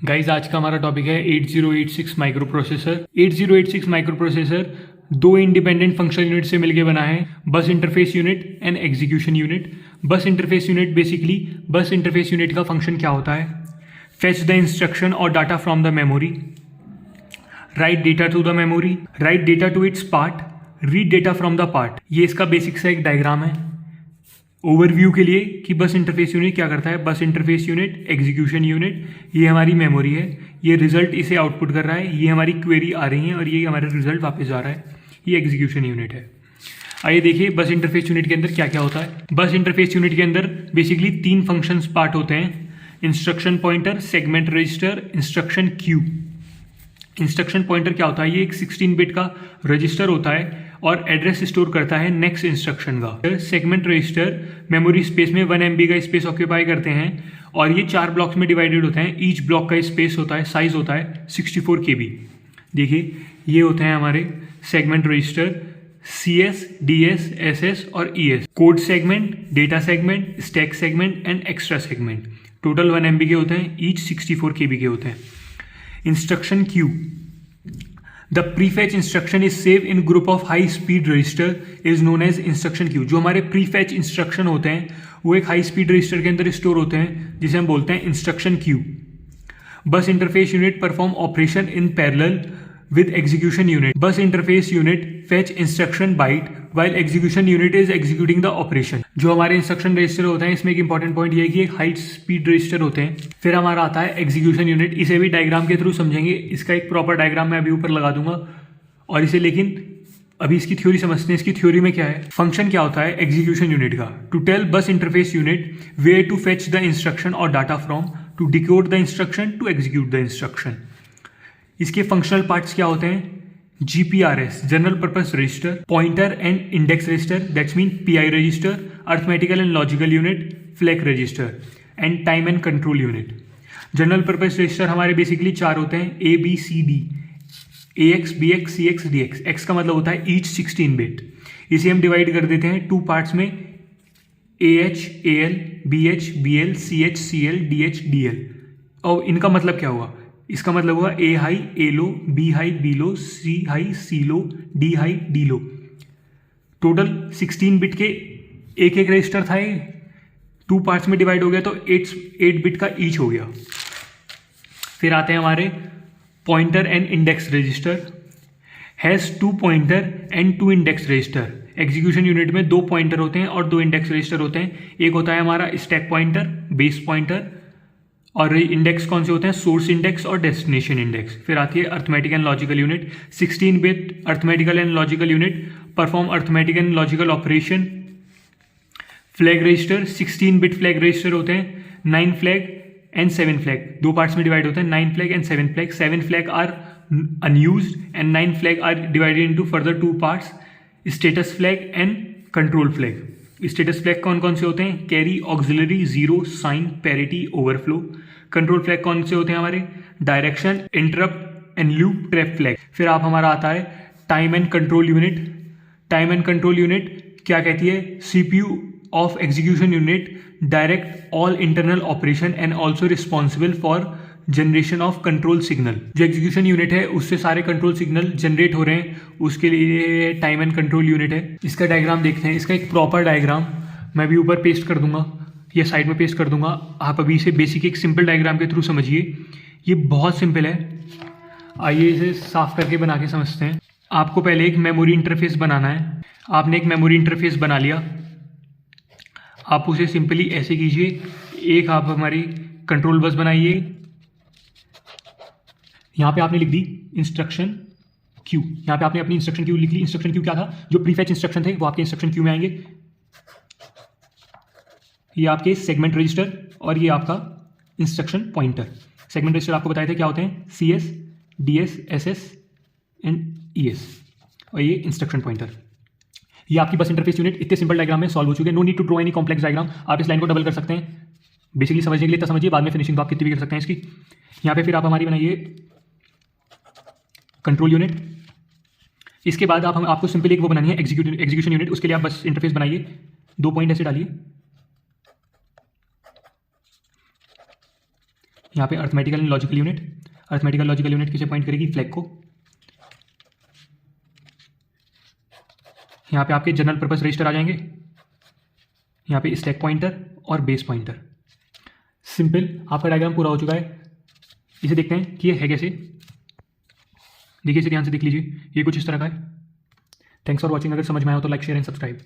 Guys आज का हमारा टॉपिक है 8086 माइक्रो प्रोसेसर। 8086 माइक्रो प्रोसेसर दो इंडिपेंडेंट फंक्शनल यूनिट से मिलकर बना है, bus interface unit and execution unit. Bus interface unit basically bus interface unit का फंक्शन क्या होता है? फेच द इंस्ट्रक्शन और data from the memory, write data to the memory, write data to its port, read data from the port. ये इसका basic सा एक diagram है ओवरव्यू के लिए कि बस इंटरफेस यूनिट क्या करता है। Bus interface unit, execution unit, ये हमारी मेमोरी है, ये रिजल्ट इसे आउटपुट कर रहा है, ये हमारी क्वेरी आ रही है और ये हमारा रिजल्ट वापस जा रहा है, ये एग्जीक्यूशन यूनिट है। आइए देखिए बस इंटरफेस यूनिट के अंदर क्या क्या होता है। बस इंटरफेस यूनिट के अंदर बेसिकली तीन फंक्शंस पार्ट होते हैं: instruction pointer, segment register, instruction queue. Instruction pointer क्या होता है? ये एक 16 बिट का रजिस्टर होता है और एड्रेस स्टोर करता है नेक्स्ट इंस्ट्रक्शन का। सेगमेंट रजिस्टर मेमोरी स्पेस में 1 MB का स्पेस ऑक्यूपाई करते हैं और ये 4 ब्लॉक्स में डिवाइडेड होते हैं। ईच ब्लॉक का स्पेस होता है, साइज होता है 64 KB। देखिए ये होते हैं हमारे segment register: CS, DS, SS और ES। Code segment, data segment, stack segment and extra segment. Total 1 MB के होते हैं, ईच 64 KB के होते हैं। Instruction queue, the prefetch instruction is save in group of high speed register is known as instruction queue. जो हमारे prefetch instruction होते हैं वो एक हाई स्पीड रजिस्टर के अंदर स्टोर होते हैं जिसे हम बोलते हैं इंस्ट्रक्शन क्यू। बस interface unit perform operation in parallel with execution unit. Bus interface unit fetch instruction byte while execution unit is executing the operation. जो हमारे इंस्ट्रक्शन रजिस्टर होते हैं इसमें एक इंपॉर्टेंट पॉइंट ये है कि एक हाई स्पीड रजिस्टर होते हैं। फिर हमारा आता है एग्जीक्यूशन यूनिट, इसे भी डायग्राम के थ्रू समझेंगे। इसका एक प्रॉपर डायग्राम मैं अभी ऊपर लगा दूंगा और इसे, लेकिन अभी इसकी थ्योरी समझते हैं। इसकी थ्योरी में क्या है, फंक्शन क्या होता है एग्जीक्यूशन यूनिट का? To tell bus interface unit where to fetch the instruction और data from, to decode the instruction, to execute the instruction. इसके फंक्शनल पार्ट्स क्या होते हैं? GPRS general purpose register, pointer and index register that's mean PI register, arithmetical and logical unit, flag register and time and control unit. General purpose register हमारे basically 4 होते हैं: ABCD, AX, BX, CX, DX। X का मतलब होता है each 16 bit. इसे हम divide कर देते हैं 2 पार्ट्स में: AH, AL, BH, BL, CH, CL, DH, DL। और इनका मतलब क्या हुआ? इसका मतलब हुआ A high A low, B high B low, C high C low, D high D low. Total 16 bit के एक एक रजिस्टर था, ये 2 पार्ट्स में डिवाइड हो गया तो 8 बिट का ईच हो गया। फिर आते हैं हमारे pointer and index register. Has 2 pointer and 2 index register. Execution unit में 2 पॉइंटर होते हैं और 2 इंडेक्स रजिस्टर होते हैं। एक होता है हमारा स्टैक पॉइंटर, बेस पॉइंटर, और इंडेक्स कौन से होते हैं? सोर्स इंडेक्स और डेस्टिनेशन इंडेक्स। फिर आती है arithmetic and logical unit. 16 bit arithmetical and logical unit perform arithmetic and logical operation. Flag register 16 bit flag register होते हैं, 9 फ्लैग एंड 7 फ्लैग। 2 पार्ट्स में डिवाइड होते हैं, 9 flag and 7 flag. 7 flag are unused and 9 flag are divided into further 2 parts: status flag and control flag. Status flag कौन कौन से होते हैं? Carry, auxiliary, zero, sign, parity, overflow. Control flag कौन से होते हैं हमारे? Direction, interrupt and loop, trap flag. फिर आप हमारा आता है time and control unit. Time and control unit क्या कहती है? CPU of execution unit direct all internal operation and also responsible for generation of control signal. जो एग्जीक्यूशन यूनिट है उससे सारे कंट्रोल सिग्नल जनरेट हो रहे हैं, उसके लिए टाइम एंड कंट्रोल यूनिट है। इसका डायग्राम देखते हैं। इसका एक प्रॉपर डायग्राम मैं भी ऊपर पेस्ट कर दूंगा या साइड में पेस्ट कर दूंगा। आप अभी इसे बेसिक एक सिंपल डायग्राम के थ्रू समझिए। ये बहुत सिंपल है। आइए इसे साफ करके बना के समझते हैं। आपको पहले एक मेमोरी इंटरफेस बनाना है। आपने एक मेमोरी इंटरफेस बना लिया। आप उसे सिंपली ऐसे कीजिए। एक आप हमारी कंट्रोल बस बनाइए। यहाँ पे आपने लिख दी इंस्ट्रक्शन क्यू। यहाँ पे आपने अपनी इंस्ट्रक्शन क्यू लिख ली। इंस्ट्रक्शन क्यू क्या था? जो प्रीफेच इंस्ट्रक्शन थे वो आपके इंस्ट्रक्शन क्यू में आएंगे। ये आपके सेगमेंट रजिस्टर और ये आपका इंस्ट्रक्शन पॉइंटर। सेगमेंट रजिस्टर आपको बताए थे क्या होते हैं? CS, DS, SS and ES। और ये इंस्ट्रक्शन पॉइंटर। ये आपकी बस इंटरफेस यूनिट इतने सिंपल डायग्राम में सॉल्व हो चुके हैं। No need to draw any complex diagram. आप इस लाइन को डबल कर सकते हैं बेसिकली समझने के लिए, तब समझिए, बाद में फिनिशिंग तो आप कितनी भी कर सकते हैं इसकी। यहाँ पे फिर आप हमारी बनाइए कंट्रोल यूनिट। इसके बाद आपको सिंपली एक वो बनानी है एग्जीक्यूशन यूनिट। उसके लिए आप बस इंटरफेस बनाइए, 2 पॉइंट ऐसे डालिए। यहाँ पे arithmetical and logical unit, arithmetical logical unit किसे पॉइंट करेगी, फ्लैग को। यहाँ पे आपके जनरल पर्पस रजिस्टर आ जाएंगे, यहाँ पे स्टैक पॉइंटर और बेस पॉइंटर। सिंपल, आपका डायग्राम पूरा हो चुका है। इसे देखते हैं कि ये है कैसे। देखिए इसे ध्यान से देख लीजिए, ये कुछ इस तरह का है। Thanks for watching. अगर समझ में आया हो तो लाइक शेयर एंड सब्सक्राइब।